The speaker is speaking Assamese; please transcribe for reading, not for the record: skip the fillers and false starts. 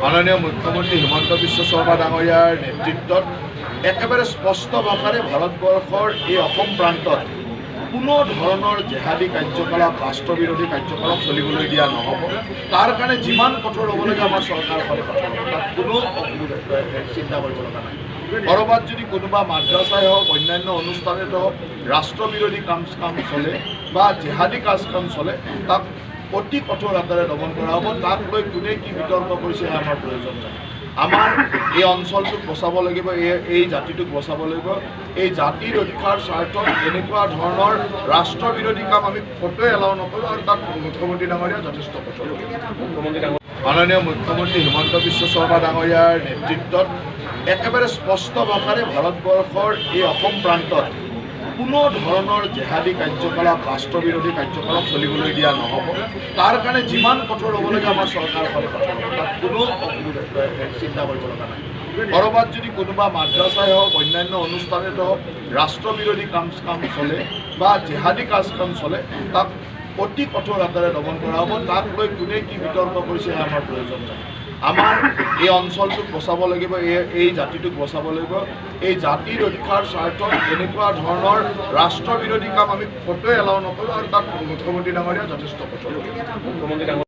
মাননীয় মুখ্যমন্ত্ৰী হিমন্ত বিশ্ব শৰ্মা ডাঙৰীয়াৰ নেতৃত্বত একেবাৰে স্পষ্ট ভাষাৰে ভাৰতবৰ্ষৰ এই অসম প্ৰান্তত কোনো ধৰণৰ জেহাদী কাৰ্যকলাপ ৰাষ্ট্ৰবিৰোধী কাৰ্যকলাপ চলিবলৈ দিয়া নহ'ব। তাৰ কাৰণে যিমান কঠোৰ হ'ব লাগে আমাৰ চৰকাৰখন কঠোৰ হ'ব, তাত কোনো চিন্তা কৰিব লগা নাই। ক'ৰবাত যদি কোনোবা মাদ্ৰাছাই হওক অন্যান্য অনুষ্ঠানেই হওক ৰাষ্ট্ৰবিৰোধী কাম চলে বা জেহাদী কাম চলে তাক অতি কঠোৰ হাতেৰে দমন কৰা হ'ব। তাক লৈ কোনে কি বিতৰ্ক কৰিছে আমাৰ প্ৰয়োজন নাই। আমাৰ এই অঞ্চলটোক বচাব লাগিব, এই জাতিটোক বচাব লাগিব। এই জাতি ৰক্ষাৰ স্বাৰ্থত এনেকুৱা ধৰণৰ ৰাষ্ট্ৰবিৰোধী কাম আমি ক'তোৱে এলাও নকৰোঁ আৰু তাত মুখ্যমন্ত্ৰী ডাঙৰীয়া যথেষ্ট কঠোৰ। মাননীয় মুখ্যমন্ত্ৰী হিমন্ত বিশ্ব শৰ্মা ডাঙৰীয়াৰ নেতৃত্বত একেবাৰে স্পষ্ট ভাষাৰে ভাৰতবৰ্ষৰ এই অসম প্ৰান্তত কোনো ধৰণৰ জেহাদী কাৰ্যকলাপ ৰাষ্ট্ৰবিৰোধী কাৰ্যকলাপ চলিবলৈ দিয়া নহ'ব। তাৰ কাৰণে যিমান কঠোৰ হ'ব লাগে আমাৰ চৰকাৰখন কঠোৰ হ'ব, তাত কোনো চিন্তা কৰিব লগা নাই। ক'ৰবাত যদি কোনোবা মাদ্ৰাছাই হওক অন্যান্য অনুষ্ঠানেই হওক ৰাষ্ট্ৰবিৰোধী কাম চলে বা জেহাদী কাম চলে তাক অতি কঠোৰ হাতেৰে দমন কৰা হ'ব। তাক লৈ কোনে কি বিতৰ্ক কৰিছে আমাৰ প্ৰয়োজন নাই। আমাৰ এই অঞ্চলটোক বচাব লাগিব, এই জাতিটোক বচাব লাগিব। এই জাতি ৰক্ষাৰ স্বাৰ্থত এনেকুৱা ধৰণৰ ৰাষ্ট্ৰবিৰোধী কাম আমি ক'তোৱে এলাও নকৰোঁ আৰু তাত মুখ্যমন্ত্ৰী ডাঙৰীয়া যথেষ্ট কঠোৰ।